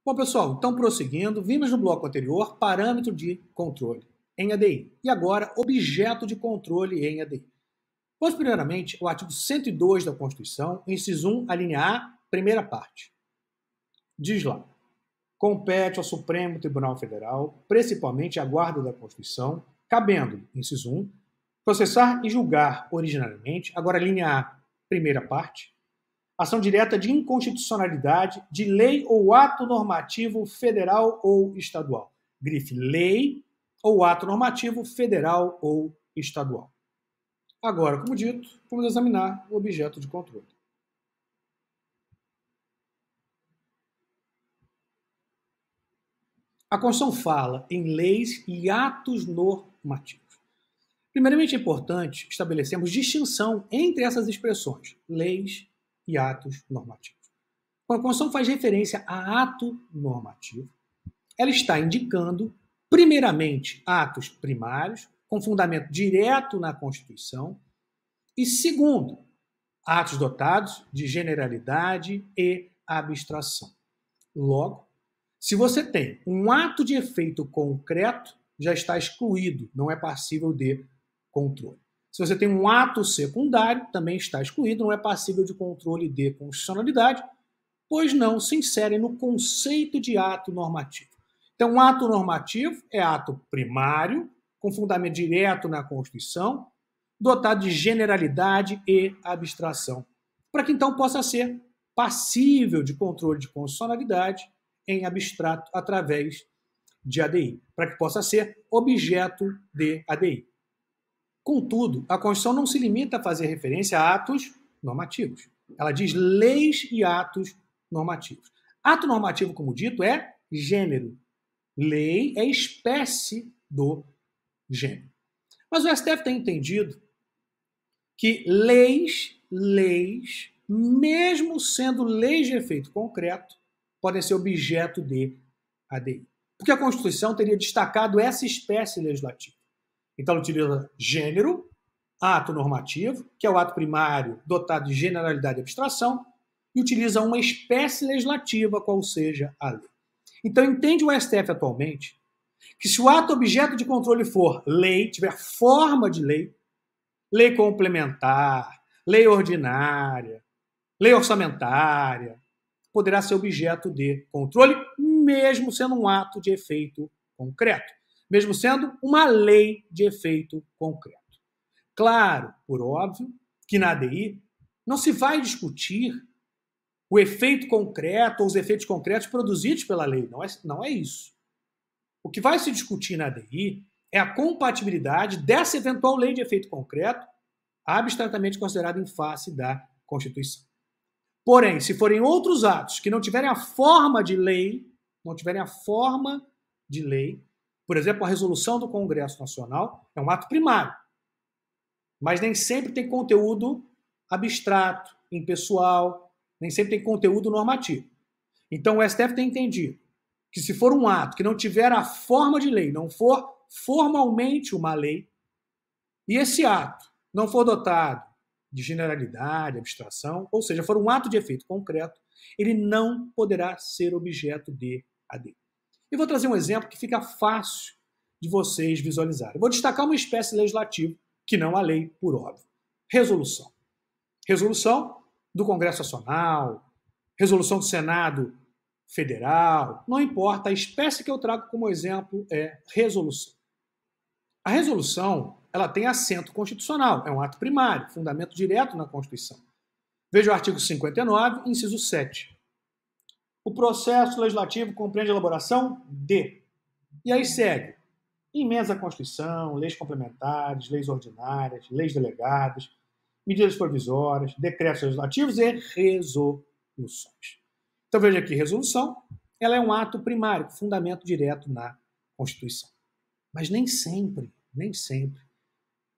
Bom, pessoal, então prosseguindo, vimos no bloco anterior parâmetro de controle em ADI e agora objeto de controle em ADI. Vamos primeiramente ao artigo 102 da Constituição, inciso 1, a linha A, primeira parte. Diz lá: compete ao Supremo Tribunal Federal, principalmente à guarda da Constituição, cabendo, inciso 1, processar e julgar originariamente, agora linha A, primeira parte, ação direta de inconstitucionalidade de lei ou ato normativo federal ou estadual. Grife lei ou ato normativo federal ou estadual. Agora, como dito, vamos examinar o objeto de controle. A Constituição fala em leis e atos normativos. Primeiramente, é importante estabelecermos distinção entre essas expressões, leis e atos normativos. Quando a Constituição faz referência a ato normativo, ela está indicando, primeiramente, atos primários, com fundamento direto na Constituição, e segundo, atos dotados de generalidade e abstração. Logo, se você tem um ato de efeito concreto, já está excluído, não é passível de controle. Se você tem um ato secundário, também está excluído, não é passível de controle de constitucionalidade, pois não se insere no conceito de ato normativo. Então, um ato normativo é ato primário, com fundamento direto na Constituição, dotado de generalidade e abstração, para que então possa ser passível de controle de constitucionalidade em abstrato através de ADI, para que possa ser objeto de ADI. Contudo, a Constituição não se limita a fazer referência a atos normativos. Ela diz leis e atos normativos. Ato normativo, como dito, é gênero. Lei é espécie do gênero. Mas o STF tem entendido que leis, mesmo sendo leis de efeito concreto, podem ser objeto de ADI. Porque a Constituição teria destacado essa espécie legislativa. Então, ela utiliza gênero, ato normativo, que é o ato primário dotado de generalidade e abstração, e utiliza uma espécie legislativa, qual seja a lei. Então, entende o STF atualmente que se o ato objeto de controle for lei, tiver forma de lei, lei complementar, lei ordinária, lei orçamentária, poderá ser objeto de controle, mesmo sendo um ato de efeito concreto, mesmo sendo uma lei de efeito concreto. Claro, por óbvio, que na ADI não se vai discutir o efeito concreto ou os efeitos concretos produzidos pela lei, não é isso. O que vai se discutir na ADI é a compatibilidade dessa eventual lei de efeito concreto, abstratamente considerada em face da Constituição. Porém, se forem outros atos que não tiverem a forma de lei, por exemplo, a resolução do Congresso Nacional é um ato primário, mas nem sempre tem conteúdo abstrato, impessoal, nem sempre tem conteúdo normativo. Então, o STF tem entendido que se for um ato que não tiver a forma de lei, não for formalmente uma lei, e esse ato não for dotado de generalidade, abstração, ou seja, for um ato de efeito concreto, ele não poderá ser objeto de ADI. Eu vou trazer um exemplo que fica fácil de vocês visualizarem. Eu vou destacar uma espécie legislativa, que não a lei, por óbvio. Resolução. Resolução do Congresso Nacional, resolução do Senado Federal, não importa, a espécie que eu trago como exemplo é resolução. A resolução, ela tem assento constitucional, é um ato primário, fundamento direto na Constituição. Veja o artigo 59, inciso 7. O processo legislativo compreende a elaboração de. E aí segue emendas à Constituição, leis complementares, leis ordinárias, leis delegadas, medidas provisórias, decretos legislativos e resoluções. Então veja aqui, resolução, ela é um ato primário, fundamento direto na Constituição. Mas nem sempre,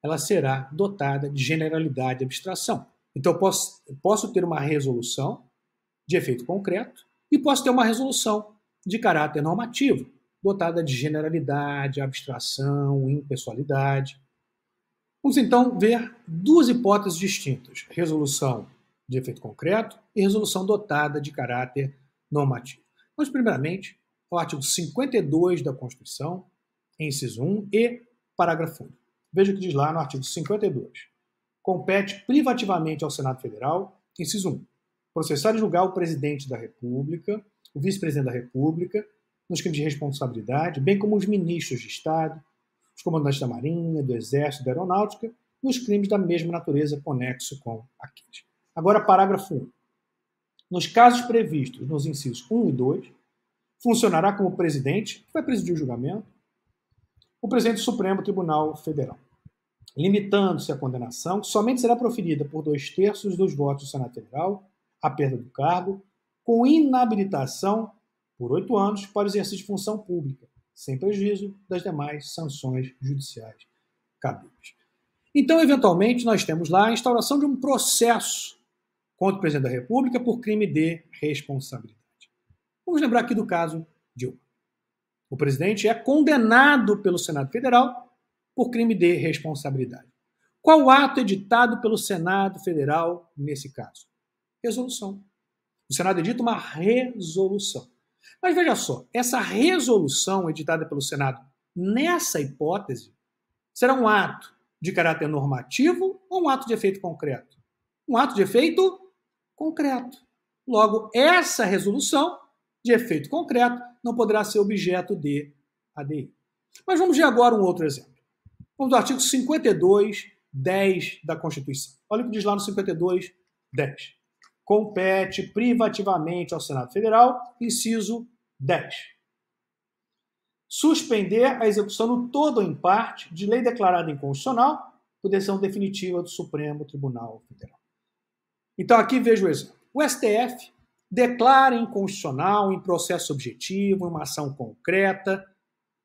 ela será dotada de generalidade e abstração. Então eu posso ter uma resolução de efeito concreto e posso ter uma resolução de caráter normativo, dotada de generalidade, abstração, impessoalidade. Vamos então ver duas hipóteses distintas: resolução de efeito concreto e resolução dotada de caráter normativo. Mas, primeiramente, o artigo 52 da Constituição, inciso 1 e parágrafo 1. Veja o que diz lá no artigo 52. Compete privativamente ao Senado Federal, inciso 1, processar e julgar o presidente da República, o vice-presidente da República, nos crimes de responsabilidade, bem como os ministros de Estado, os comandantes da Marinha, do Exército, da Aeronáutica, nos crimes da mesma natureza conexo com aqueles. Agora, parágrafo 1. Nos casos previstos nos incisos 1 e 2, funcionará como presidente, que vai presidir o julgamento, o presidente do Supremo Tribunal Federal, limitando-se a condenação, que somente será proferida por 2/3 dos votos do Senado Federal, a perda do cargo, com inabilitação por 8 anos para o exercício de função pública, sem prejuízo das demais sanções judiciais cabíveis. Então, eventualmente, nós temos lá a instauração de um processo contra o presidente da República por crime de responsabilidade. Vamos lembrar aqui do caso Dilma. O presidente é condenado pelo Senado Federal por crime de responsabilidade. Qual o ato editado pelo Senado Federal nesse caso? Resolução. O Senado edita uma resolução. Mas veja só, essa resolução editada pelo Senado, nessa hipótese, será um ato de caráter normativo ou um ato de efeito concreto? Um ato de efeito concreto. Logo, essa resolução de efeito concreto não poderá ser objeto de ADI. Mas vamos ver agora um outro exemplo. Vamos ao artigo 52, 10 da Constituição. Olha o que diz lá no 52, 10. Compete privativamente ao Senado Federal, inciso 10. Suspender a execução no todo ou em parte de lei declarada inconstitucional por decisão definitiva do Supremo Tribunal Federal. Então aqui veja o exemplo. O STF declara inconstitucional em processo objetivo, uma ação concreta,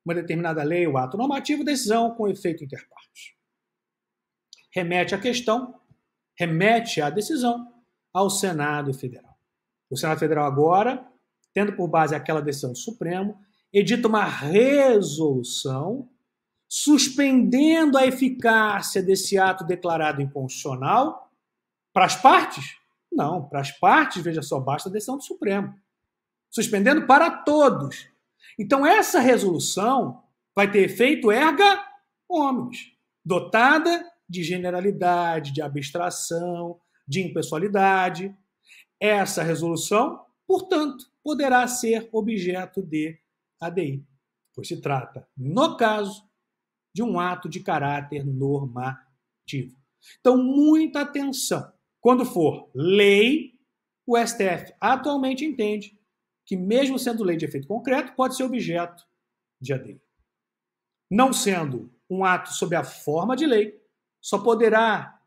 uma determinada lei ou ato normativo, decisão com efeito interpartes. Remete a questão, remete a decisão ao Senado Federal. O Senado Federal agora, tendo por base aquela decisão do Supremo, edita uma resolução suspendendo a eficácia desse ato declarado inconstitucional para as partes? Não, para as partes, veja só, basta a decisão do Supremo. Suspendendo para todos. Então, essa resolução vai ter efeito erga omnes, dotada de generalidade, de abstração, de impessoalidade. Essa resolução, portanto, poderá ser objeto de ADI, pois se trata, no caso, de um ato de caráter normativo. Então, muita atenção. Quando for lei, o STF atualmente entende que, mesmo sendo lei de efeito concreto, pode ser objeto de ADI. Não sendo um ato sob a forma de lei, só poderá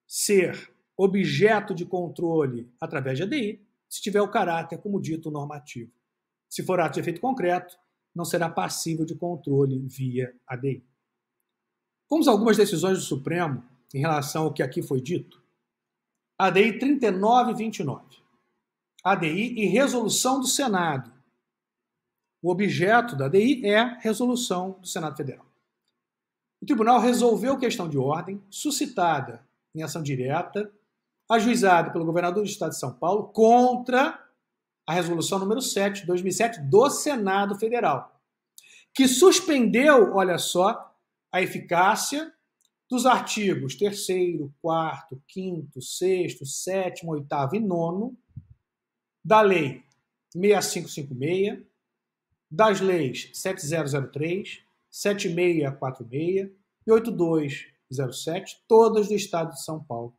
ser objeto de controle através de ADI se tiver o caráter, como dito, normativo. Se for ato de efeito concreto, não será passível de controle via ADI. Vamos a algumas decisões do Supremo em relação ao que aqui foi dito. ADI 3929. ADI e resolução do Senado. O objeto da ADI é a resolução do Senado Federal. O tribunal resolveu questão de ordem suscitada em ação direta, ajuizada pelo governador do Estado de São Paulo, contra a resolução número 7 de 2007 do Senado Federal, que suspendeu, olha só, a eficácia dos artigos 3º, 4º, 5º, 6º, 7º, 8º e 9º da Lei 6556, das leis 7003, 7646 e 8207, todas do Estado de São Paulo,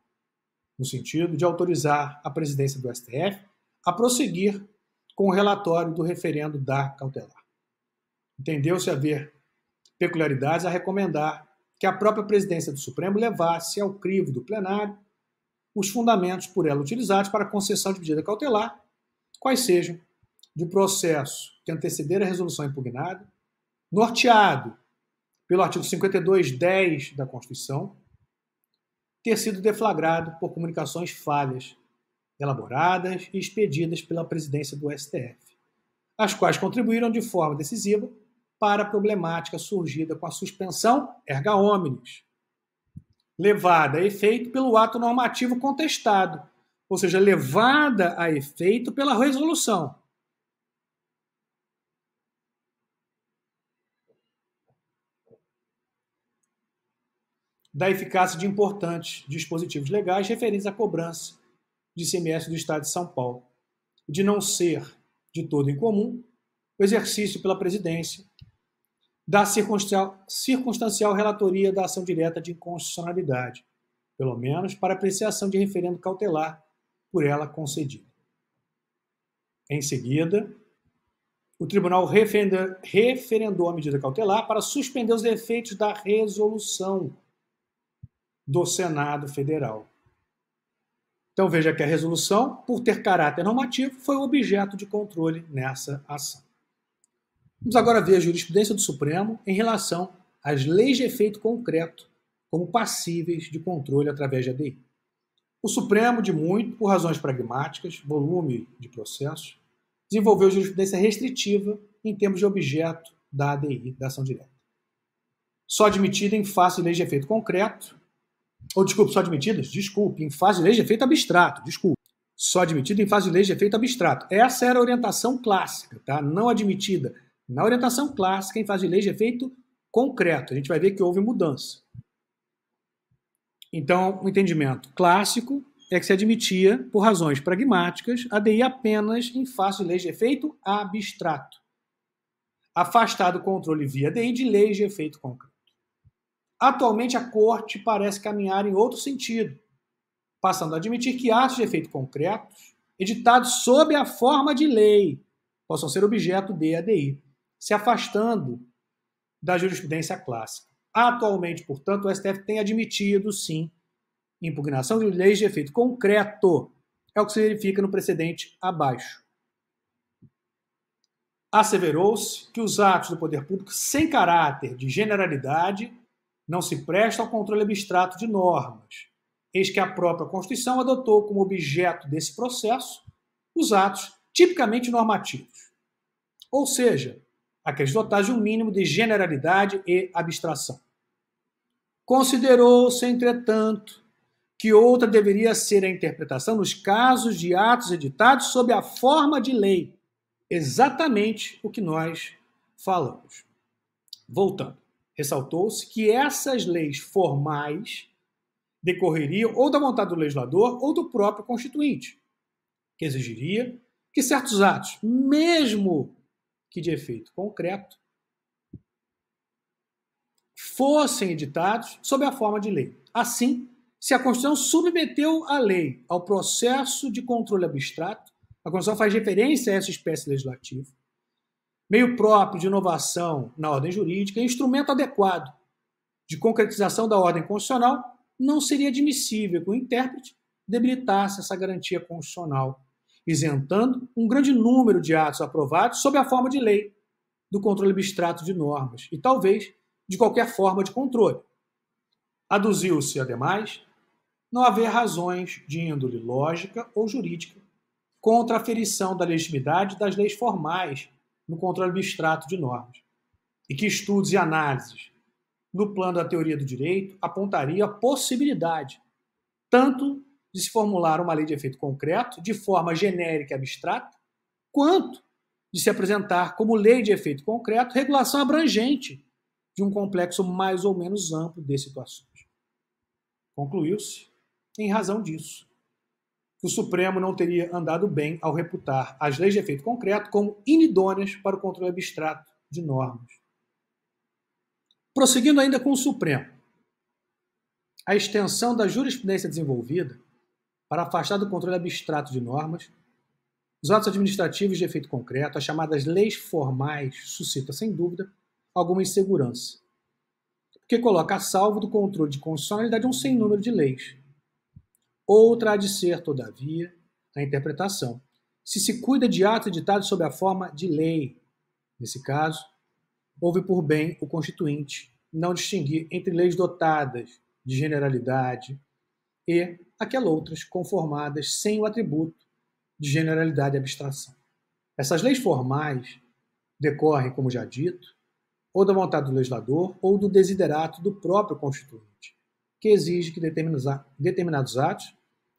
no sentido de autorizar a presidência do STF a prosseguir com o relatório do referendo da cautelar. Entendeu-se haver peculiaridades a recomendar que a própria presidência do Supremo levasse ao crivo do plenário os fundamentos por ela utilizados para a concessão de medida cautelar, quais sejam de processo que anteceder a resolução impugnada, norteado pelo artigo 52.10 da Constituição, ter sido deflagrado por comunicações falhas, elaboradas e expedidas pela presidência do STF, as quais contribuíram de forma decisiva para a problemática surgida com a suspensão erga omnes, levada a efeito pelo ato normativo contestado, ou seja, levada a efeito pela resolução. da eficácia de importantes dispositivos legais referentes à cobrança de ICMS do Estado de São Paulo, e de não ser de todo incomum o exercício pela presidência da circunstancial relatoria da ação direta de inconstitucionalidade, pelo menos para apreciação de referendo cautelar por ela concedido. Em seguida, o tribunal referendou a medida cautelar para suspender os efeitos da resolução do Senado Federal. Então veja que a resolução, por ter caráter normativo, foi objeto de controle nessa ação. Vamos agora ver a jurisprudência do Supremo em relação às leis de efeito concreto como passíveis de controle através de ADI. O Supremo, de muito, por razões pragmáticas, volume de processos, desenvolveu jurisprudência restritiva em termos de objeto da ADI, da ação direta. Só admitida em face de leis de efeito concreto, só admitidas? Em face de leis de efeito abstrato, Só admitida em face de leis de efeito abstrato. Essa era a orientação clássica, tá? Não admitida na orientação clássica em fase de leis de efeito concreto. A gente vai ver que houve mudança. Então, o entendimento clássico é que se admitia, por razões pragmáticas, a ADI apenas em face de leis de efeito abstrato, afastado o controle via ADI de leis de efeito concreto. Atualmente, a Corte parece caminhar em outro sentido, passando a admitir que atos de efeito concreto, editados sob a forma de lei, possam ser objeto de ADI, se afastando da jurisprudência clássica. Atualmente, portanto, o STF tem admitido, sim, impugnação de leis de efeito concreto. É o que se verifica no precedente abaixo. Asseverou-se que os atos do poder público sem caráter de generalidade não se prestam ao controle abstrato de normas, eis que a própria Constituição adotou como objeto desse processo os atos tipicamente normativos, ou seja, aqueles dotados de um mínimo de generalidade e abstração. Considerou-se, entretanto, que outra deveria ser a interpretação nos casos de atos editados sob a forma de lei, exatamente o que nós falamos. Voltando, ressaltou-se que essas leis formais decorreriam ou da vontade do legislador ou do próprio constituinte, que exigiria que certos atos, mesmo que de efeito concreto, fossem editados sob a forma de lei. Assim, se a Constituição submeteu a lei ao processo de controle abstrato, a Constituição faz referência a essa espécie legislativa, meio próprio de inovação na ordem jurídica, instrumento adequado de concretização da ordem constitucional, não seria admissível que o intérprete debilitasse essa garantia constitucional, isentando um grande número de atos aprovados sob a forma de lei do controle abstrato de normas e, talvez, de qualquer forma de controle. Aduziu-se, ademais, não haver razões de índole lógica ou jurídica contra a aferição da legitimidade das leis formais no controle abstrato de normas, e que estudos e análises no plano da teoria do direito apontariam a possibilidade tanto de se formular uma lei de efeito concreto de forma genérica e abstrata, quanto de se apresentar como lei de efeito concreto regulação abrangente de um complexo mais ou menos amplo de situações. Concluiu-se, em razão disso, que o Supremo não teria andado bem ao reputar as leis de efeito concreto como inidôneas para o controle abstrato de normas. Prosseguindo ainda com o Supremo, a extensão da jurisprudência desenvolvida para afastar do controle abstrato de normas os atos administrativos de efeito concreto, as chamadas leis formais, suscita, sem dúvida, alguma insegurança, porque coloca a salvo do controle de constitucionalidade um sem número de leis. Outra há de ser, todavia, a interpretação, se se cuida de atos editados sob a forma de lei. Nesse caso, houve por bem o Constituinte não distinguir entre leis dotadas de generalidade e aquelas outras conformadas sem o atributo de generalidade e abstração. Essas leis formais decorrem, como já dito, ou da vontade do legislador ou do desiderato do próprio Constituinte, que exige que determinados atos,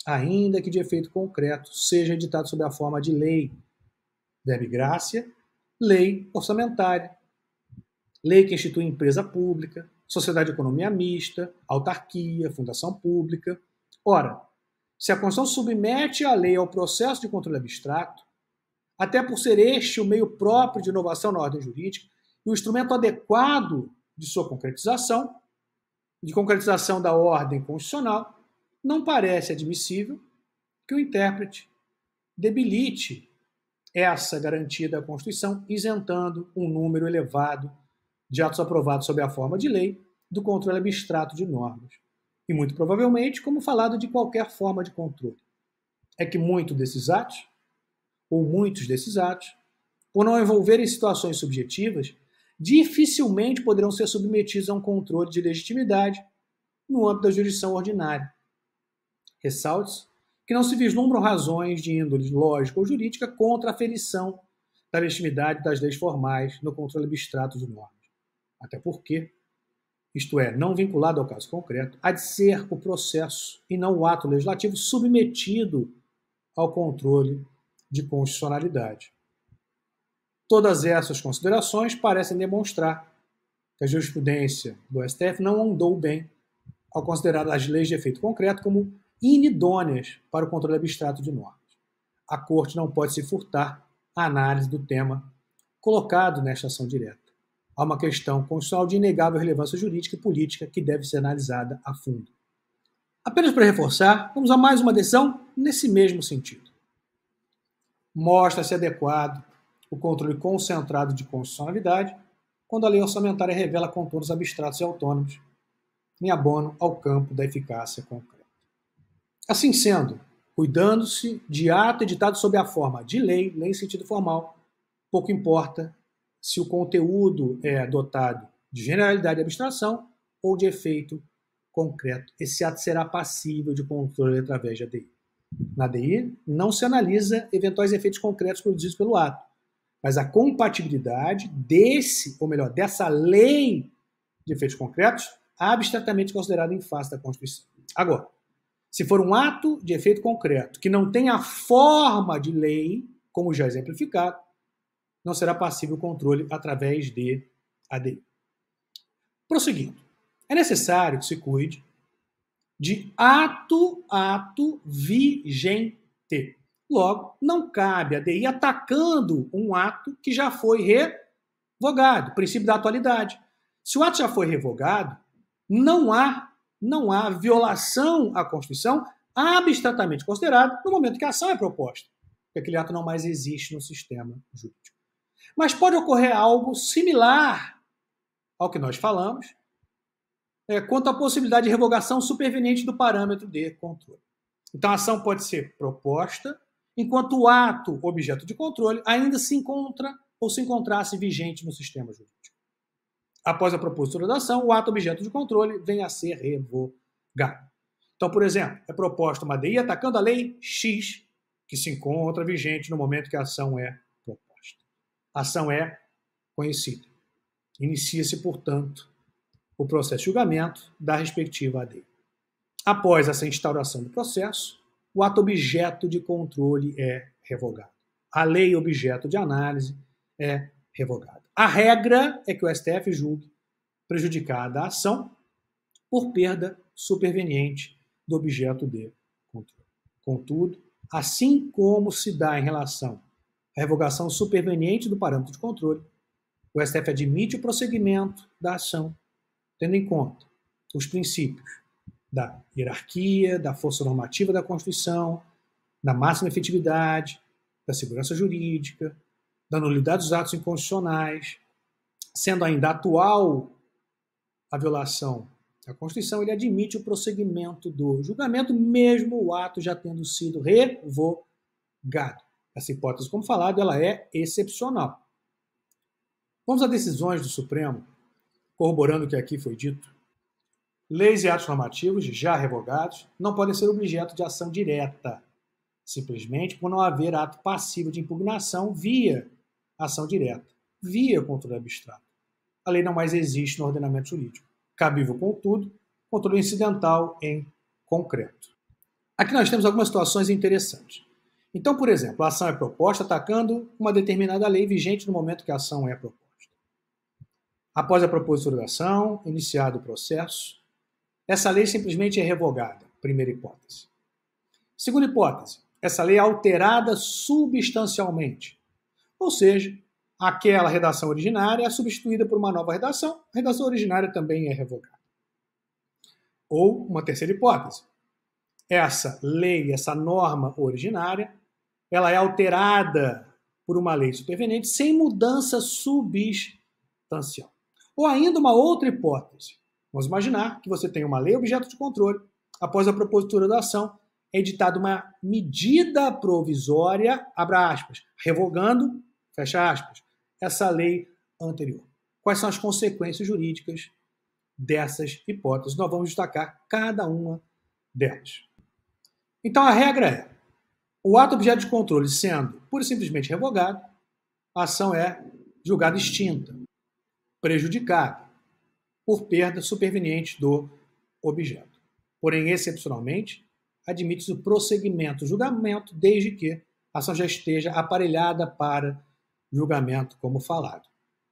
ainda que de efeito concreto, sejam editados sob a forma de lei, verba e grácia, lei orçamentária, lei que institui empresa pública, sociedade de economia mista, autarquia, fundação pública. Ora, se a Constituição submete a lei ao processo de controle abstrato, até por ser este o meio próprio de inovação na ordem jurídica e o instrumento adequado de sua concretização, de concretização da ordem constitucional, não parece admissível que o intérprete debilite essa garantia da Constituição, isentando um número elevado de atos aprovados sob a forma de lei do controle abstrato de normas. E muito provavelmente, como falado de qualquer forma de controle, é que muitos desses atos, por não envolverem situações subjetivas, dificilmente poderão ser submetidos a um controle de legitimidade no âmbito da jurisdição ordinária. Ressalte-se que não se vislumbram razões de índole lógica ou jurídica contra a aferição da legitimidade das leis formais no controle abstrato de normas. Até porque, isto é, não vinculado ao caso concreto, há de ser o processo e não o ato legislativo submetido ao controle de constitucionalidade. Todas essas considerações parecem demonstrar que a jurisprudência do STF não andou bem ao considerar as leis de efeito concreto como inidôneas para o controle abstrato de normas. A Corte não pode se furtar à análise do tema colocado nesta ação direta. Há uma questão constitucional de inegável relevância jurídica e política que deve ser analisada a fundo. Apenas para reforçar, vamos a mais uma decisão nesse mesmo sentido. Mostra-se adequado o controle concentrado de constitucionalidade quando a lei orçamentária revela contornos abstratos e autônomos em abono ao campo da eficácia concreta. Assim sendo, cuidando-se de ato editado sob a forma de lei em sentido formal, pouco importa se o conteúdo é dotado de generalidade e abstração ou de efeito concreto. Esse ato será passível de controle através da ADI. Na ADI, não se analisa eventuais efeitos concretos produzidos pelo ato, mas a compatibilidade dessa lei de efeitos concretos abstratamente considerada em face da Constituição. Agora, se for um ato de efeito concreto que não tem a forma de lei, como já exemplificado, não será passível o controle através de ADI. Prosseguindo, é necessário que se cuide de ato vigente. Logo, não cabe a ADI atacando um ato que já foi revogado, princípio da atualidade. Se o ato já foi revogado, não há violação à Constituição abstratamente considerada no momento que a ação é proposta, porque aquele ato não mais existe no sistema jurídico. Mas pode ocorrer algo similar ao que nós falamos quanto à possibilidade de revogação superveniente do parâmetro de controle. Então, a ação pode ser proposta enquanto o ato objeto de controle ainda se encontra ou se encontrasse vigente no sistema jurídico. Após a propositura da ação, o ato objeto de controle vem a ser revogado. Então, por exemplo, é proposta uma ADI atacando a lei X, que se encontra vigente no momento que a ação é proposta. A ação é conhecida. Inicia-se, portanto, o processo de julgamento da respectiva ADI. Após essa instauração do processo, o ato objeto de controle é revogado. A lei objeto de análise é revogada. A regra é que o STF julgue prejudicada a ação por perda superveniente do objeto de controle. Contudo, assim como se dá em relação à revogação superveniente do parâmetro de controle, o STF admite o prosseguimento da ação, tendo em conta os princípios da hierarquia, da força normativa da Constituição, da máxima efetividade, da segurança jurídica, da nulidade dos atos inconstitucionais, sendo ainda atual a violação da Constituição, ele admite o prosseguimento do julgamento, mesmo o ato já tendo sido revogado. Essa hipótese, como falado, ela é excepcional. Vamos a decisões do Supremo, corroborando o que aqui foi dito. Leis e atos normativos já revogados não podem ser objeto de ação direta, simplesmente por não haver ato passivo de impugnação via ação direta, via controle abstrato. A lei não mais existe no ordenamento jurídico. Cabível, contudo, controle incidental em concreto. Aqui nós temos algumas situações interessantes. Então, por exemplo, a ação é proposta atacando uma determinada lei vigente no momento que a ação é proposta. Após a propositura da ação, iniciado o processo, essa lei simplesmente é revogada. Primeira hipótese. Segunda hipótese, essa lei é alterada substancialmente. Ou seja, aquela redação originária é substituída por uma nova redação, a redação originária também é revogada. Ou uma terceira hipótese, essa lei, essa norma originária, ela é alterada por uma lei superveniente sem mudança substancial. Ou ainda uma outra hipótese. Vamos imaginar que você tem uma lei objeto de controle, após a propositura da ação, é editada uma medida provisória, abra aspas, revogando, fecha aspas, essa lei anterior. Quais são as consequências jurídicas dessas hipóteses? Nós vamos destacar cada uma delas. Então a regra é, o ato objeto de controle sendo pura e simplesmente revogado, a ação é julgada extinta, prejudicada, por perda superveniente do objeto. Porém, excepcionalmente, admite-se o prosseguimento do julgamento desde que a ação já esteja aparelhada para julgamento, como falado.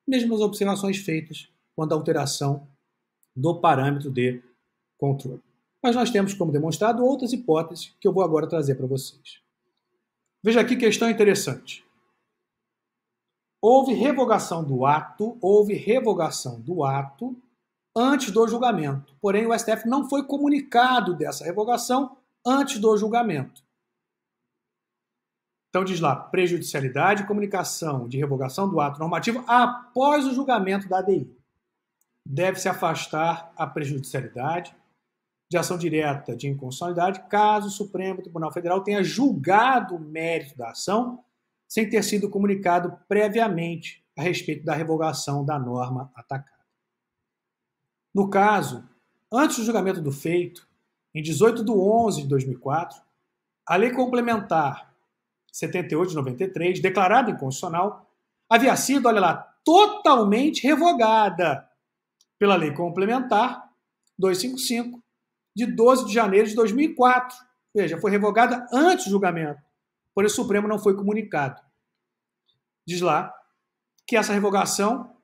Mesmo as observações feitas quando a alteração do parâmetro de controle. Mas nós temos, como demonstrado, outras hipóteses que eu vou agora trazer para vocês. Veja aqui questão interessante. Houve revogação do ato antes do julgamento. Porém, o STF não foi comunicado dessa revogação antes do julgamento. Então diz lá, prejudicialidade e comunicação de revogação do ato normativo após o julgamento da ADI. Deve-se afastar a prejudicialidade de ação direta de inconstitucionalidade caso o Supremo Tribunal Federal tenha julgado o mérito da ação sem ter sido comunicado previamente a respeito da revogação da norma atacada. No caso, antes do julgamento do feito, em 18 de 11 de 2004, a Lei Complementar 78 de 93, declarada inconstitucional, havia sido, olha lá, totalmente revogada pela Lei Complementar 255, de 12 de janeiro de 2004. Veja, foi revogada antes do julgamento, porém o Supremo não foi comunicado. Diz lá que essa revogação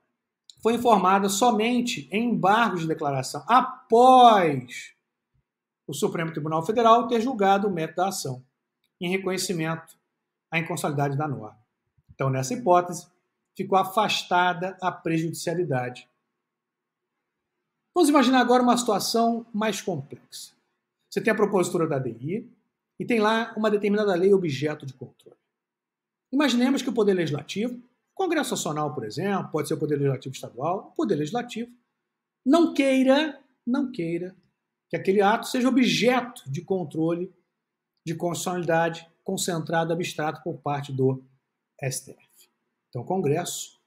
foi informada somente em embargos de declaração, após o Supremo Tribunal Federal ter julgado o mérito da ação, em reconhecimento à inconstitucionalidade da norma. Então, nessa hipótese, ficou afastada a prejudicialidade. Vamos imaginar agora uma situação mais complexa. Você tem a propositura da ADI e tem lá uma determinada lei objeto de controle. Imaginemos que o Poder Legislativo, o Congresso Nacional, por exemplo, pode ser o Poder Legislativo Estadual, o Poder Legislativo, não queira que aquele ato seja objeto de controle de constitucionalidade concentrado, abstrato por parte do STF. Então o Congresso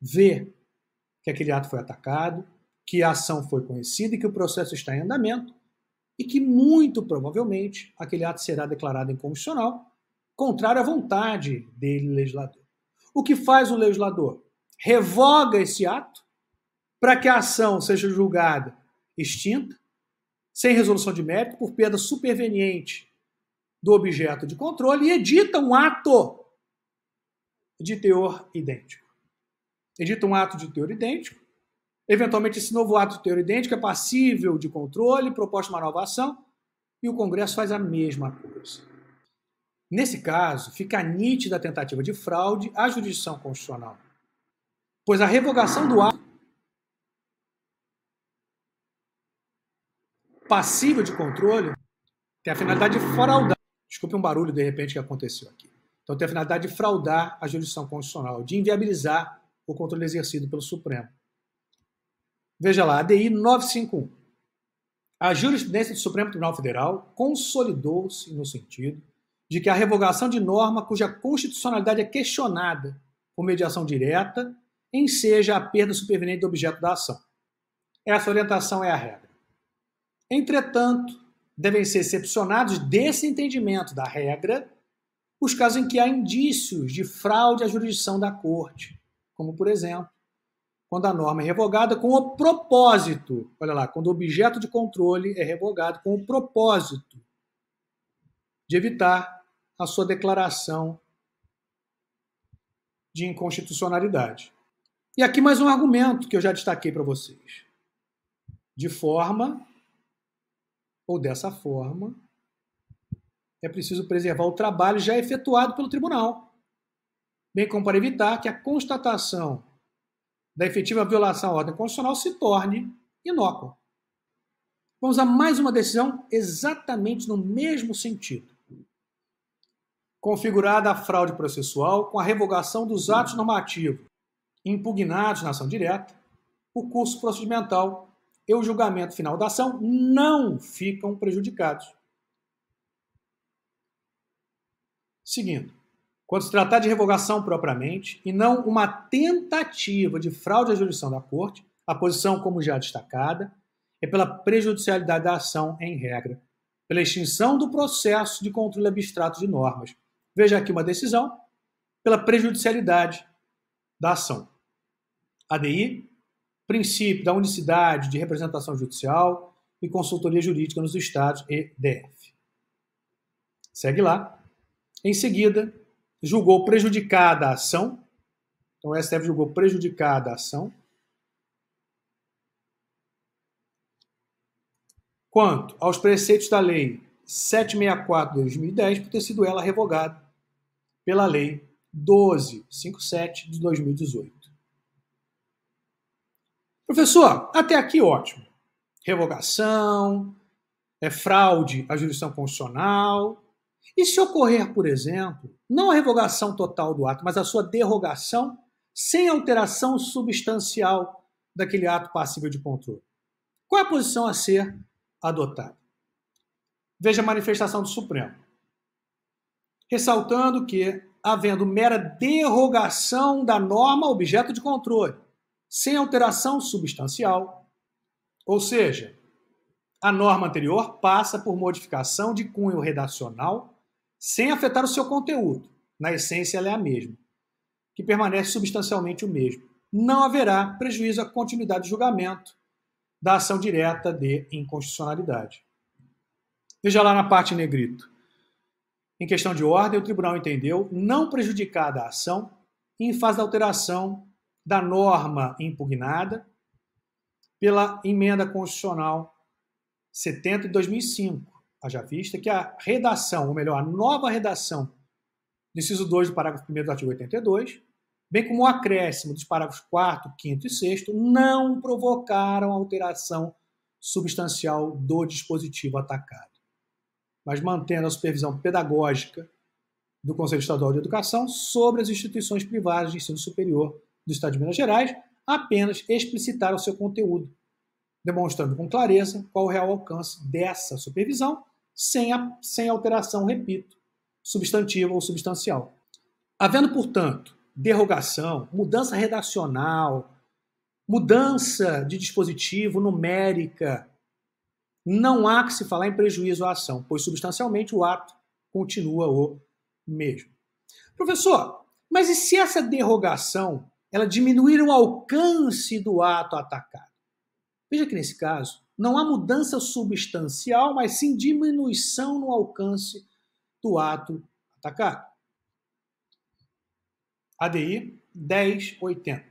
vê que aquele ato foi atacado, que a ação foi conhecida e que o processo está em andamento e que, muito provavelmente, aquele ato será declarado inconstitucional, contrário à vontade dele, legislador. O que faz o legislador? Revoga esse ato para que a ação seja julgada extinta, sem resolução de mérito, por perda superveniente do objeto de controle e edita um ato de teor idêntico. Edita um ato de teor idêntico. Eventualmente, esse novo ato de teor idêntico é passível de controle, proposta uma nova ação, e o Congresso faz a mesma coisa. Nesse caso, fica nítida a tentativa de fraude à jurisdição constitucional, pois a revogação do ato passível de controle tem a finalidade de fraudar. Desculpe um barulho, de repente, que aconteceu aqui. Então, tem a finalidade de fraudar a jurisdição constitucional, de inviabilizar o controle exercido pelo Supremo. Veja lá, ADI 951. A jurisprudência do Supremo Tribunal Federal consolidou-se no sentido de que a revogação de norma cuja constitucionalidade é questionada por mediação direta enseja a perda superveniente do objeto da ação. Essa orientação é a regra. Entretanto, devem ser excepcionados desse entendimento da regra os casos em que há indícios de fraude à jurisdição da Corte, como, por exemplo, quando a norma é revogada com o propósito, olha lá, quando o objeto de controle é revogado com o propósito de evitar a sua declaração de inconstitucionalidade. E aqui mais um argumento que eu já destaquei para vocês. De forma ou dessa forma, é preciso preservar o trabalho já efetuado pelo tribunal, bem como para evitar que a constatação da efetiva violação à ordem constitucional se torne inócua. Vamos a mais uma decisão exatamente no mesmo sentido. Configurada a fraude processual com a revogação dos atos normativos impugnados na ação direta, o curso procedimental e o julgamento final da ação não ficam prejudicados. Seguindo, quando se tratar de revogação propriamente e não uma tentativa de fraude à jurisdição da Corte, a posição, como já destacada, é pela prejudicialidade da ação em regra, pela extinção do processo de controle abstrato de normas. Veja aqui uma decisão pela prejudicialidade da ação. ADI, princípio da unicidade de representação judicial e consultoria jurídica nos estados e DF. Segue lá. Em seguida, julgou prejudicada a ação. Então, o STF julgou prejudicada a ação. Quanto aos preceitos da Lei 764 de 2010, por ter sido ela revogada pela Lei 1257 de 2018. Professor, até aqui ótimo. Revogação, fraude à jurisdição constitucional. E se ocorrer, por exemplo, não a revogação total do ato, mas a sua derrogação sem alteração substancial daquele ato passível de controle? Qual é a posição a ser adotada? Veja a manifestação do Supremo. Ressaltando que, havendo mera derrogação da norma objeto de controle, sem alteração substancial, ou seja, a norma anterior passa por modificação de cunho redacional sem afetar o seu conteúdo. Na essência, ela é a mesma, que permanece substancialmente o mesmo. Não haverá prejuízo à continuidade de julgamento da ação direta de inconstitucionalidade. Veja lá na parte em negrito. Em questão de ordem, o tribunal entendeu não prejudicada a ação em fase da alteração da norma impugnada pela emenda constitucional 70 de 2005, haja vista que a redação, ou melhor, a nova redação do inciso 2 do parágrafo 1º do artigo 82, bem como o acréscimo dos parágrafos 4º, 5º e 6º, não provocaram alteração substancial do dispositivo atacado, mas mantendo a supervisão pedagógica do Conselho Estadual de Educação sobre as instituições privadas de ensino superior do Estado de Minas Gerais, apenas explicitar o seu conteúdo, demonstrando com clareza qual o real alcance dessa supervisão, sem alteração, repito, substantiva ou substancial. Havendo, portanto, derrogação, mudança redacional, mudança de dispositivo, numérica, não há que se falar em prejuízo à ação, pois substancialmente o ato continua o mesmo. Professor, mas e se essa derrogação ela diminuir o alcance do ato atacado? Veja que nesse caso não há mudança substancial, mas sim diminuição no alcance do ato atacado. ADI 1080.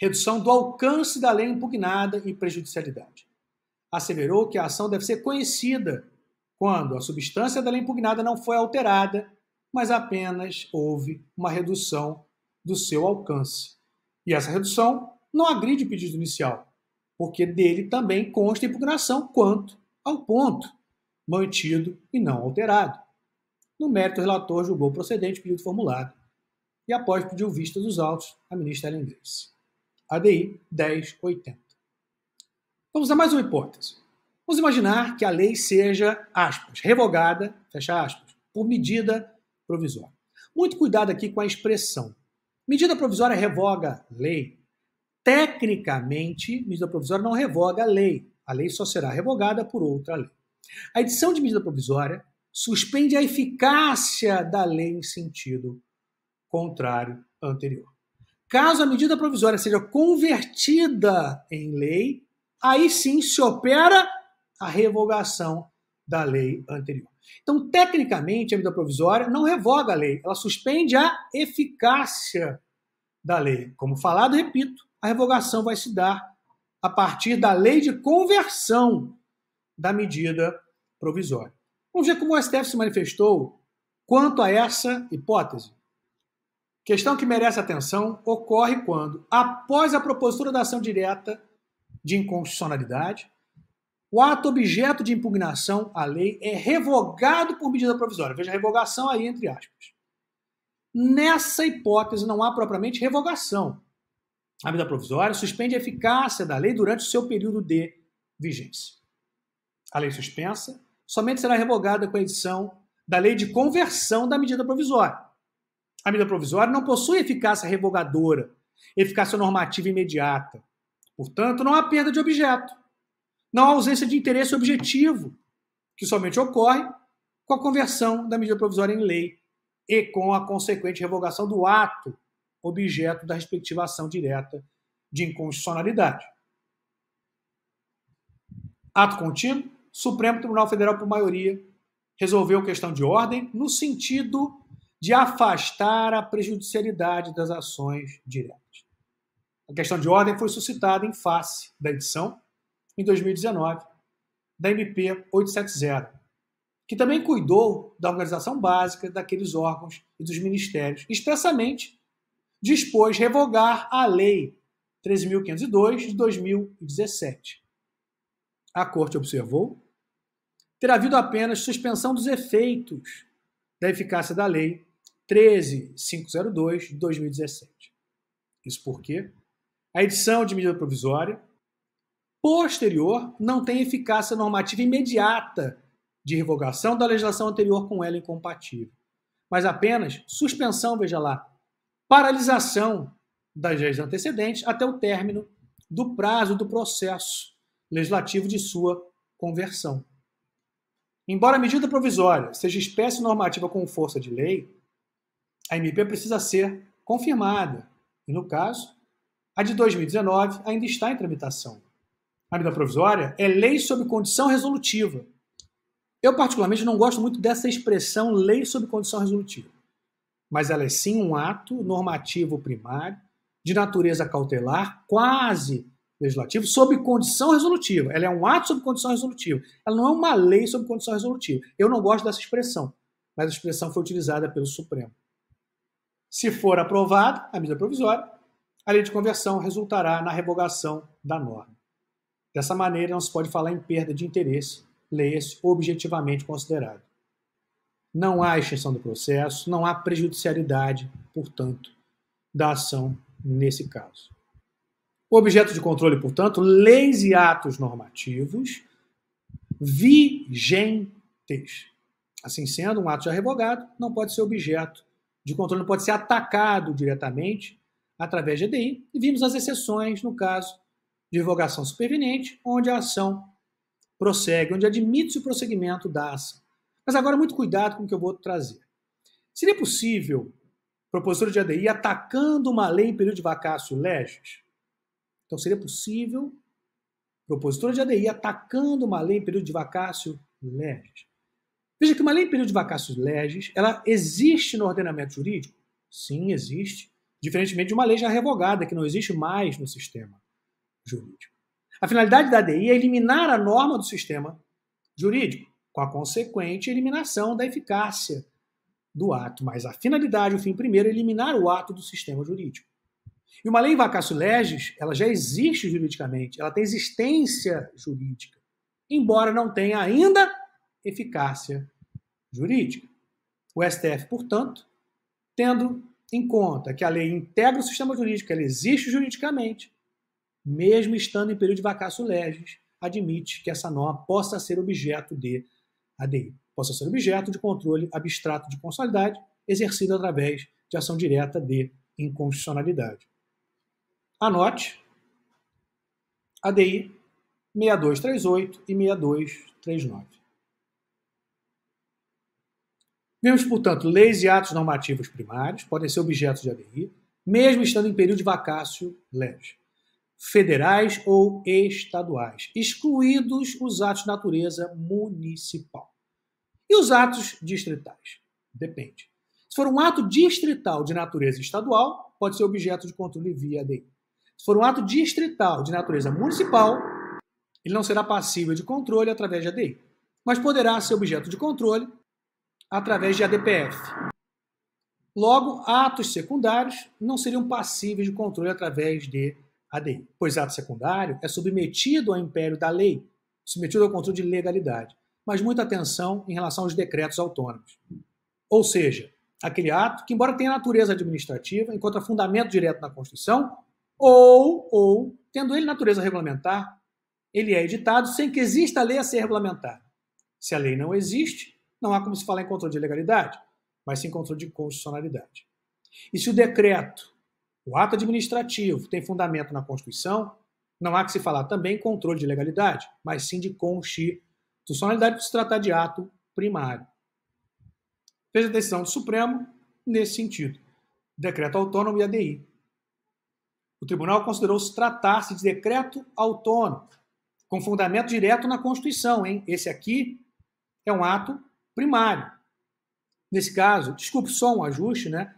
Redução do alcance da lei impugnada e prejudicialidade. Asseverou que a ação deve ser conhecida quando a substância da lei impugnada não foi alterada, mas apenas houve uma redução do seu alcance. E essa redução não agride o pedido inicial, porque dele também consta impugnação quanto ao ponto mantido e não alterado. No mérito, o relator julgou procedente o pedido formulado e, após pediu vista dos autos, a ministra Ellen Grace. ADI 1080. Vamos a mais uma hipótese. Vamos imaginar que a lei seja, aspas, revogada, fecha aspas, por medida provisória. Muito cuidado aqui com a expressão. Medida provisória revoga lei. Tecnicamente, medida provisória não revoga a lei. A lei só será revogada por outra lei. A edição de medida provisória suspende a eficácia da lei em sentido contrário anterior. Caso a medida provisória seja convertida em lei, aí sim se opera a revogação da lei anterior. Então, tecnicamente, a medida provisória não revoga a lei, ela suspende a eficácia da lei. Como falado, repito, a revogação vai se dar a partir da lei de conversão da medida provisória. Vamos ver como o STF se manifestou quanto a essa hipótese. Questão que merece atenção ocorre quando, após a propositura da ação direta de inconstitucionalidade, o ato objeto de impugnação à lei é revogado por medida provisória. Veja, revogação aí entre aspas. Nessa hipótese não há propriamente revogação. A medida provisória suspende a eficácia da lei durante o seu período de vigência. A lei suspensa somente será revogada com a edição da lei de conversão da medida provisória. A medida provisória não possui eficácia revogadora, eficácia normativa imediata. Portanto, não há perda de objeto. Não há ausência de interesse objetivo, que somente ocorre com a conversão da medida provisória em lei e com a consequente revogação do ato objeto da respectiva ação direta de inconstitucionalidade. Ato contínuo, Supremo Tribunal Federal, por maioria, resolveu questão de ordem no sentido de afastar a prejudicialidade das ações diretas. A questão de ordem foi suscitada em face da edição, em 2019, da MP 870, que também cuidou da organização básica daqueles órgãos e dos ministérios, expressamente dispôs revogar a Lei 13.502 de 2017. A Corte observou ter havido apenas suspensão dos efeitos da eficácia da Lei 13.502 de 2017. Isso porque a edição de medida provisória posterior não tem eficácia normativa imediata de revogação da legislação anterior com ela incompatível, mas apenas suspensão, veja lá, paralisação das leis antecedentes até o término do prazo do processo legislativo de sua conversão. Embora a medida provisória seja espécie normativa com força de lei, a MP precisa ser confirmada, e no caso, a de 2019 ainda está em tramitação. A medida provisória é lei sob condição resolutiva. Eu, particularmente, não gosto muito dessa expressão lei sob condição resolutiva, mas ela é sim um ato normativo primário, de natureza cautelar, quase legislativo, sob condição resolutiva. Ela é um ato sob condição resolutiva. Ela não é uma lei sob condição resolutiva. Eu não gosto dessa expressão, mas a expressão foi utilizada pelo Supremo. Se for aprovada a medida provisória, a lei de conversão resultará na revogação da norma. Dessa maneira, não se pode falar em perda de interesse, leia-se objetivamente considerado. Não há extinção do processo, não há prejudicialidade, portanto, da ação nesse caso. O objeto de controle, portanto, leis e atos normativos vigentes. Assim sendo, um ato já revogado não pode ser objeto de controle, não pode ser atacado diretamente através de EDI. E vimos as exceções no caso de revogação superveniente, onde a ação prossegue, onde admite-se o prosseguimento da ação. Mas agora, muito cuidado com o que eu vou trazer. Seria possível propositura de ADI atacando uma lei em período de vacatio legis? Então, seria possível propositura de ADI atacando uma lei em período de vacatio legis? Veja que uma lei em período de vacatio legis, ela existe no ordenamento jurídico? Sim, existe. Diferentemente de uma lei já revogada, que não existe mais no sistema jurídico. A finalidade da ADI é eliminar a norma do sistema jurídico, com a consequente eliminação da eficácia do ato. Mas a finalidade, o fim primeiro, é eliminar o ato do sistema jurídico. E uma lei em vacatio legis, ela já existe juridicamente, ela tem existência jurídica, embora não tenha ainda eficácia jurídica. O STF, portanto, tendo em conta que a lei integra o sistema jurídico, ela existe juridicamente, mesmo estando em período de vacatio legis, admite que essa norma possa ser objeto de ADI, possa ser objeto de controle abstrato de constitucionalidade exercido através de ação direta de inconstitucionalidade. Anote ADI 6238 e 6239. Vemos, portanto, leis e atos normativos primários podem ser objetos de ADI, mesmo estando em período de vacatio legis, federais ou estaduais, excluídos os atos de natureza municipal. E os atos distritais? Depende. Se for um ato distrital de natureza estadual, pode ser objeto de controle via ADI. Se for um ato distrital de natureza municipal, ele não será passível de controle através de ADI, mas poderá ser objeto de controle através de ADPF. Logo, atos secundários não seriam passíveis de controle através de ADI, pois ato secundário é submetido ao império da lei, submetido ao controle de legalidade. Mas muita atenção em relação aos decretos autônomos. Ou seja, aquele ato que, embora tenha natureza administrativa, encontra fundamento direto na Constituição, ou tendo ele natureza regulamentar, ele é editado sem que exista a lei a ser regulamentada. Se a lei não existe, não há como se falar em controle de legalidade, mas sim controle de constitucionalidade. E se o decreto, o ato administrativo, tem fundamento na Constituição, não há que se falar também em controle de legalidade, mas sim de constitucionalidade por se tratar de ato primário. Veja a decisão do Supremo nesse sentido. Decreto autônomo e ADI. O tribunal considerou-se tratar-se de decreto autônomo, com fundamento direto na Constituição, hein? Esse aqui é um ato primário. Nesse caso, desculpe, só um ajuste, né?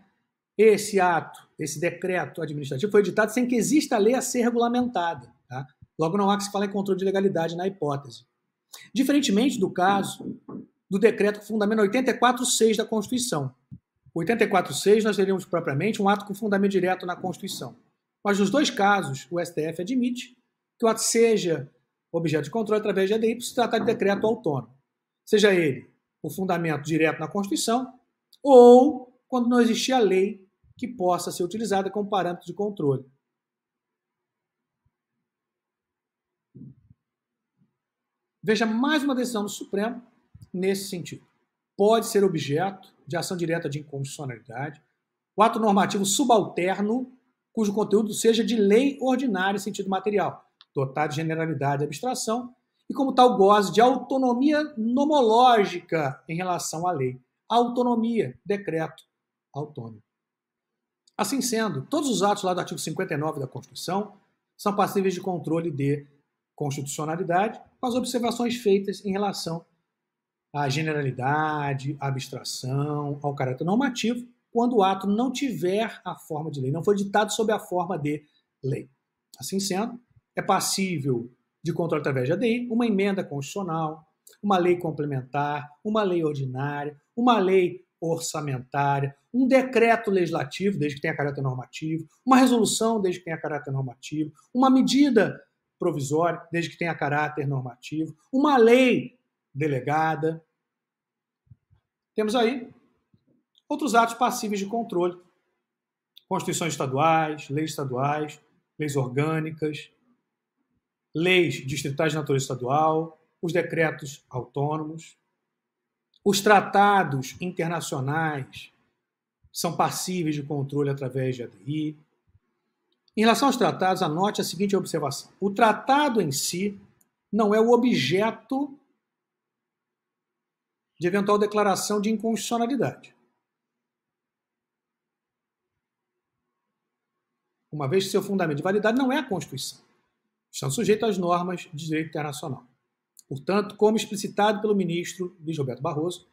Esse ato, esse decreto administrativo foi editado sem que exista a lei a ser regulamentada. Tá? Logo, não há que se falar em controle de legalidade na hipótese. Diferentemente do caso do decreto com fundamento 84.6 da Constituição. O 84.6 nós teríamos propriamente um ato com fundamento direto na Constituição. Mas nos dois casos, o STF admite que o ato seja objeto de controle através de ADI por se tratar de decreto autônomo. Seja ele o fundamento direto na Constituição ou quando não existir a lei que possa ser utilizada como parâmetro de controle. Veja mais uma decisão do Supremo nesse sentido. Pode ser objeto de ação direta de inconstitucionalidade o ato normativo subalterno cujo conteúdo seja de lei ordinária em sentido material, dotado de generalidade e abstração, e como tal goze de autonomia nomológica em relação à lei. Autonomia, decreto autônomo. Assim sendo, todos os atos lá do artigo 59 da Constituição são passíveis de controle de constitucionalidade, com as observações feitas em relação à generalidade, à abstração, ao caráter normativo, quando o ato não tiver a forma de lei, não for ditado sob a forma de lei. Assim sendo, é passível de controle através de ADI uma emenda constitucional, uma lei complementar, uma lei ordinária, uma lei orçamentária, um decreto legislativo, desde que tenha caráter normativo, uma resolução, desde que tenha caráter normativo, uma medida provisória, desde que tenha caráter normativo, uma lei delegada. Temos aí outros atos passíveis de controle. Constituições estaduais, leis orgânicas, leis distritais de natureza estadual, os decretos autônomos, os tratados internacionais são passíveis de controle através de ADI. Em relação aos tratados, anote a seguinte observação. O tratado em si não é o objeto de eventual declaração de inconstitucionalidade. Uma vez que seu fundamento de validade não é a Constituição. Estão sujeitos às normas de direito internacional. Portanto, como explicitado pelo ministro Luiz Roberto Barroso,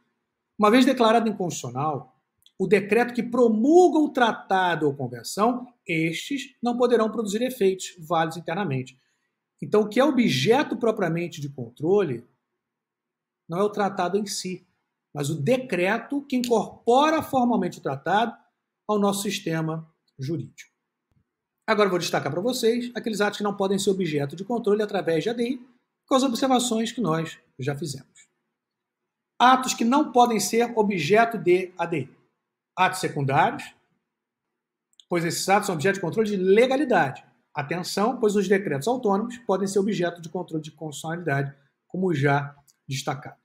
uma vez declarado inconstitucional, o decreto que promulga o tratado ou convenção, estes não poderão produzir efeitos válidos internamente. Então, o que é objeto propriamente de controle não é o tratado em si, mas o decreto que incorpora formalmente o tratado ao nosso sistema jurídico. Agora vou destacar para vocês aqueles atos que não podem ser objeto de controle através de ADI, com as observações que nós já fizemos. Atos que não podem ser objeto de ADI. Atos secundários, pois esses atos são objeto de controle de legalidade. Atenção, pois os decretos autônomos podem ser objeto de controle de constitucionalidade, como já destacado.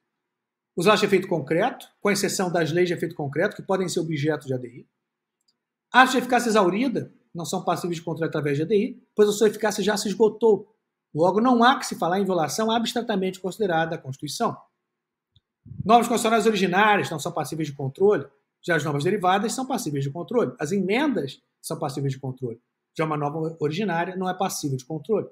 Os atos de efeito concreto, com exceção das leis de efeito concreto, que podem ser objeto de ADI. Atos de eficácia exaurida não são passíveis de controle através de ADI, pois a sua eficácia já se esgotou. Logo, não há que se falar em violação abstratamente considerada da Constituição. Normas constitucionais originárias não são passíveis de controle, já as normas derivadas são passíveis de controle. As emendas são passíveis de controle. Já uma norma originária não é passível de controle.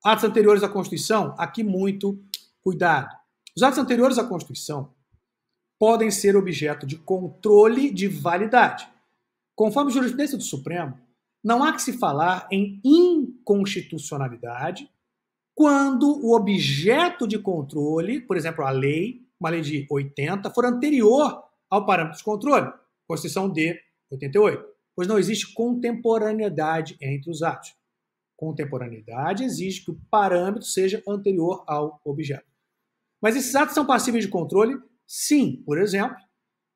Atos anteriores à Constituição, aqui muito cuidado. Os atos anteriores à Constituição podem ser objeto de controle de validade, Conforme a jurisprudência do Supremo, não há que se falar em inconstitucionalidade quando o objeto de controle, por exemplo, a lei, uma lei de 80, for anterior ao parâmetro de controle, Constituição de 88, pois não existe contemporaneidade entre os atos. Contemporaneidade exige que o parâmetro seja anterior ao objeto. Mas esses atos são passíveis de controle, sim, por exemplo,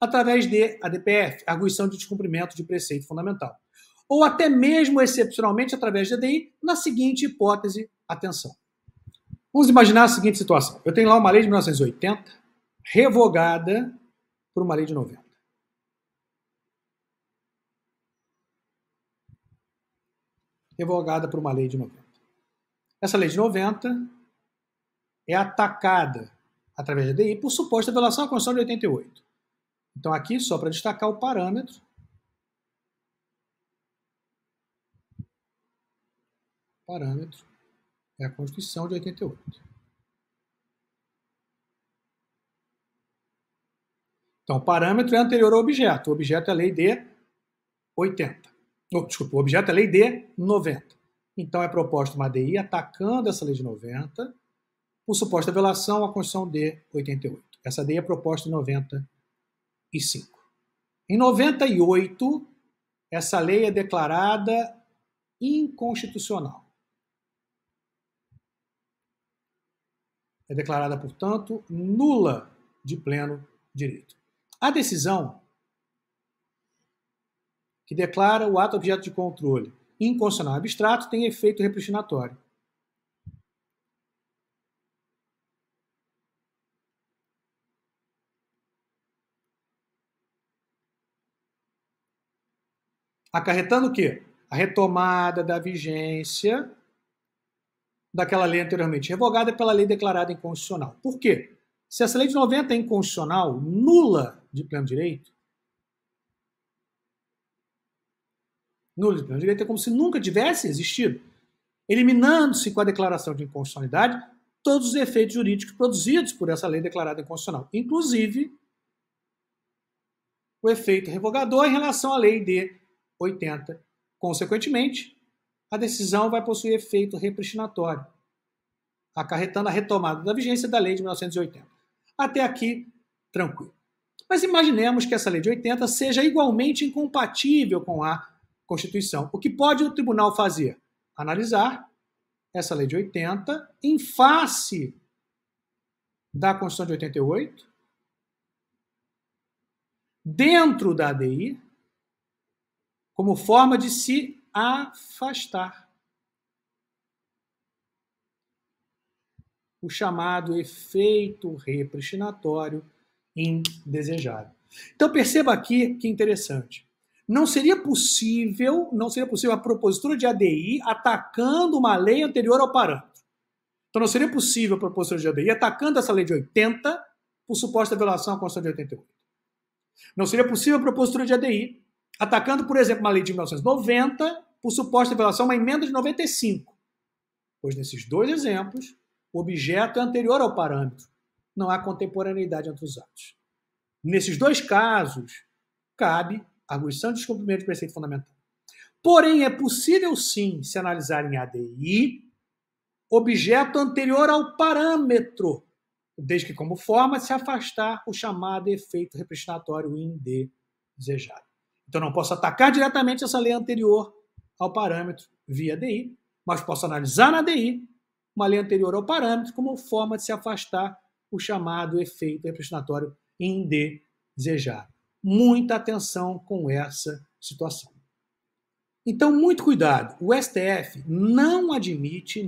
através de ADPF, arguição de descumprimento de preceito fundamental. Ou até mesmo, excepcionalmente, através de ADI, na seguinte hipótese, atenção. Vamos imaginar a seguinte situação. Eu tenho lá uma lei de 1980, revogada por uma lei de 90. Revogada por uma lei de 90. Essa lei de 90 é atacada através da ADI por suposta violação à Constituição de 88. Então aqui, só para destacar o parâmetro, é a Constituição de 88. Então, o parâmetro é anterior ao objeto. O objeto é a lei de 80. Desculpa, o objeto é a lei de 90. Então, é proposta uma ADI atacando essa lei de 90 por suposta violação à Constituição de 88. Essa ADI é proposta em 95. Em 98, essa lei é declarada inconstitucional. É declarada, portanto, nula de pleno direito. A decisão que declara o ato objeto de controle inconstitucional abstrato tem efeito repristinatório. Acarretando o quê? A retomada da vigência daquela lei anteriormente revogada pela lei declarada inconstitucional. Por quê? Se essa lei de 90 é inconstitucional, nula de pleno direito, é como se nunca tivesse existido, eliminando-se com a declaração de inconstitucionalidade todos os efeitos jurídicos produzidos por essa lei declarada inconstitucional, inclusive o efeito revogador em relação à lei de 80. Consequentemente, a decisão vai possuir efeito repristinatório, acarretando a retomada da vigência da lei de 1980. Até aqui, tranquilo. Mas imaginemos que essa lei de 80 seja igualmente incompatível com a Constituição. O que pode o tribunal fazer? Analisar essa lei de 80 em face da Constituição de 88, dentro da ADI, como forma de se afastar. O chamado efeito repristinatório indesejado. Então perceba aqui que interessante. Não seria possível a propositura de ADI atacando uma lei anterior ao parâmetro. Então não seria possível a propositura de ADI atacando essa lei de 80 por suposta violação à Constituição de 88. Não seria possível a propositura de ADI atacando, por exemplo, uma lei de 1990 por suposta violação a uma emenda de 95. Pois nesses dois exemplos, o objeto é anterior ao parâmetro. Não há contemporaneidade entre os atos. Nesses dois casos, cabe arguição de descumprimento de preceito fundamental. Porém, é possível sim se analisar em ADI objeto anterior ao parâmetro, desde que como forma se afastar o chamado efeito repristinatório indesejado. Então não posso atacar diretamente essa lei anterior ao parâmetro via ADI, mas posso analisar na ADI uma lei anterior ao parâmetro como forma de se afastar o chamado efeito repristinatório indesejado. Muita atenção com essa situação. Então, muito cuidado. O STF não admite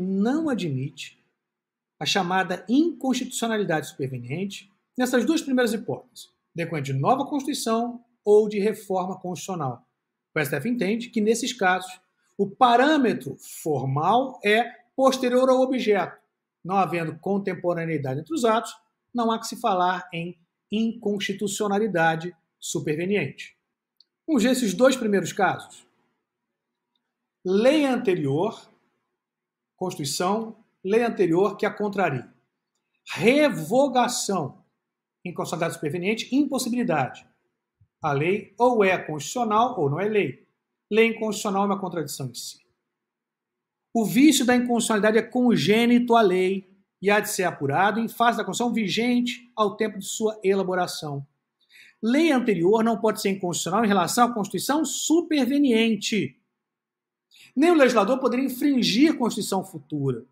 a chamada inconstitucionalidade superveniente nessas duas primeiras hipóteses, decorrente de nova Constituição ou de reforma constitucional. O STF entende que, nesses casos, o parâmetro formal é posterior ao objeto. Não havendo contemporaneidade entre os atos, não há que se falar em inconstitucionalidade superveniente. Vamos ver esses dois primeiros casos. Lei anterior, Constituição, lei anterior que a contraria. Revogação, inconstitucionalidade superveniente, impossibilidade. A lei ou é constitucional ou não é lei. Lei inconstitucional é uma contradição em si. O vício da inconstitucionalidade é congênito à lei e há de ser apurado em face da Constituição vigente ao tempo de sua elaboração. Lei anterior não pode ser inconstitucional em relação à Constituição superveniente. Nem o legislador poderia infringir a Constituição futura.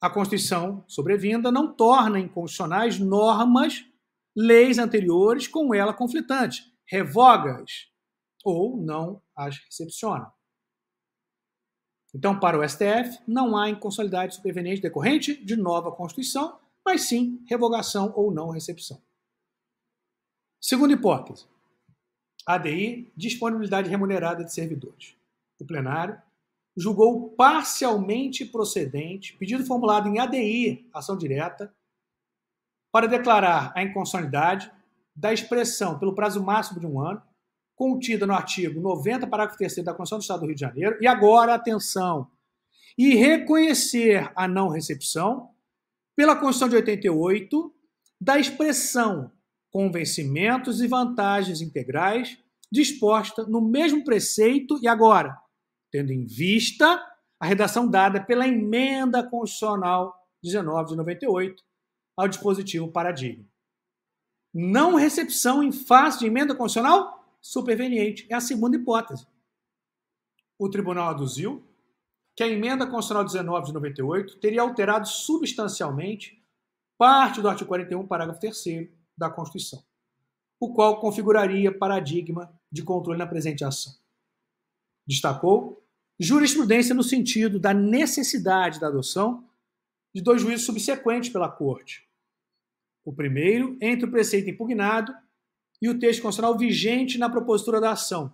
A Constituição sobrevinda não torna inconstitucionais normas, leis anteriores com ela conflitantes, revoga-as ou não as recepciona. Então, para o STF, não há inconstitucionalidade superveniente decorrente de nova Constituição, mas sim revogação ou não recepção. Segunda hipótese, ADI, disponibilidade remunerada de servidores. O plenário julgou parcialmente procedente pedido formulado em ADI, ação direta, para declarar a inconstitucionalidade da expressão pelo prazo máximo de 1 ano, contida no artigo 90, parágrafo 3º da Constituição do Estado do Rio de Janeiro, e agora, atenção, e reconhecer a não recepção, pela Constituição de 88, da expressão com vencimentos e vantagens integrais disposta no mesmo preceito e agora, tendo em vista a redação dada pela Emenda Constitucional 19 de 98 ao dispositivo paradigma. Não recepção em face de emenda constitucional superveniente é a segunda hipótese. O tribunal aduziu que a Emenda Constitucional 19 de 98 teria alterado substancialmente parte do artigo 41, parágrafo 3º da Constituição, o qual configuraria paradigma de controle na presente ação. Destacou jurisprudência no sentido da necessidade da adoção de 2 juízos subsequentes pela Corte. O primeiro, entre o preceito impugnado e o texto constitucional vigente na propositura da ação,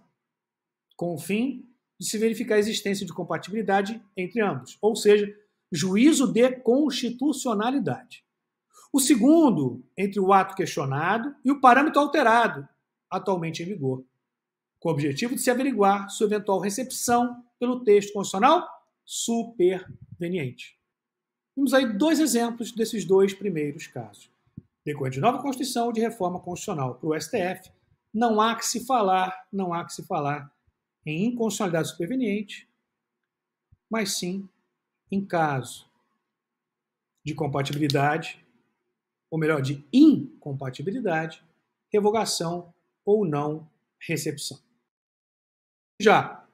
com o fim de se verificar a existência de compatibilidade entre ambos, ou seja, juízo de constitucionalidade. O segundo, entre o ato questionado e o parâmetro alterado, atualmente em vigor, com o objetivo de se averiguar sua eventual recepção pelo texto constitucional superveniente. Temos aí 2 exemplos desses 2 primeiros casos. Decorrente de nova Constituição ou de reforma constitucional para o STF, não há que se falar em inconstitucionalidade superveniente, mas sim em caso de compatibilidade, ou melhor, de incompatibilidade, revogação ou não recepção. Já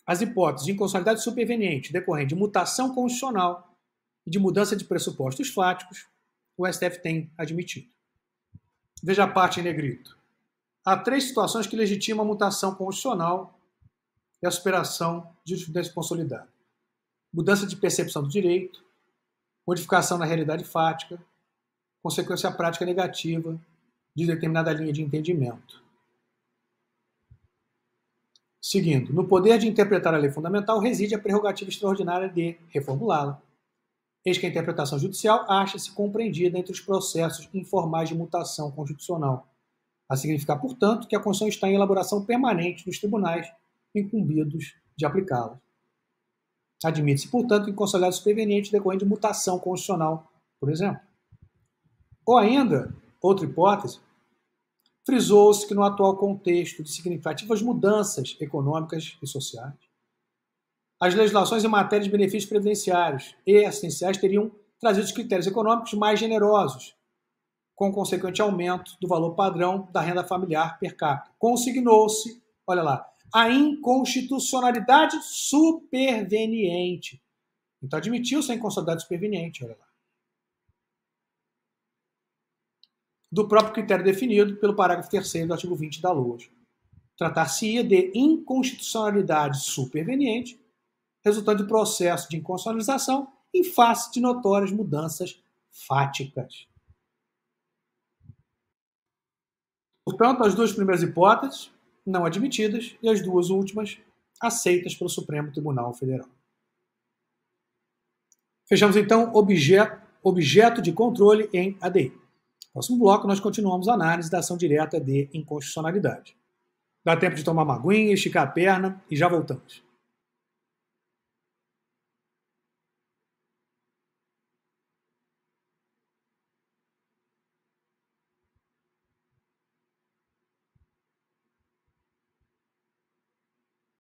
as hipóteses de inconstitucionalidade superveniente decorrente de mutação constitucional e de mudança de pressupostos fáticos, o STF tem admitido. Veja a parte em negrito. Há 3 situações que legitimam a mutação constitucional e a superação de jurisprudência consolidada. Mudança de percepção do direito, modificação na realidade fática, consequência prática negativa de determinada linha de entendimento. Seguindo, no poder de interpretar a lei fundamental reside a prerrogativa extraordinária de reformulá-la. Eis que a interpretação judicial acha-se compreendida entre os processos informais de mutação constitucional, a significar, portanto, que a Constituição está em elaboração permanente dos tribunais incumbidos de aplicá-la. Admite-se, portanto, inconstitucionalidade superveniente decorrente de mutação constitucional, por exemplo. Ou ainda, outra hipótese, frisou-se que no atual contexto de significativas mudanças econômicas e sociais, as legislações em matéria de benefícios previdenciários e assistenciais teriam trazido os critérios econômicos mais generosos, com consequente aumento do valor padrão da renda familiar per capita. Consignou-se, olha lá, a inconstitucionalidade superveniente. Então admitiu-se a inconstitucionalidade superveniente, olha lá. Do próprio critério definido pelo parágrafo 3º do artigo 20 da LOAS. Tratar-se-ia de inconstitucionalidade superveniente, resultante do processo de inconstitucionalização em face de notórias mudanças fáticas. Portanto, as 2 primeiras hipóteses não admitidas e as 2 últimas aceitas pelo Supremo Tribunal Federal. Fechamos então objeto de controle em ADI. No próximo bloco, nós continuamos a análise da ação direta de inconstitucionalidade. Dá tempo de tomar uma aguinha, esticar a perna e já voltamos.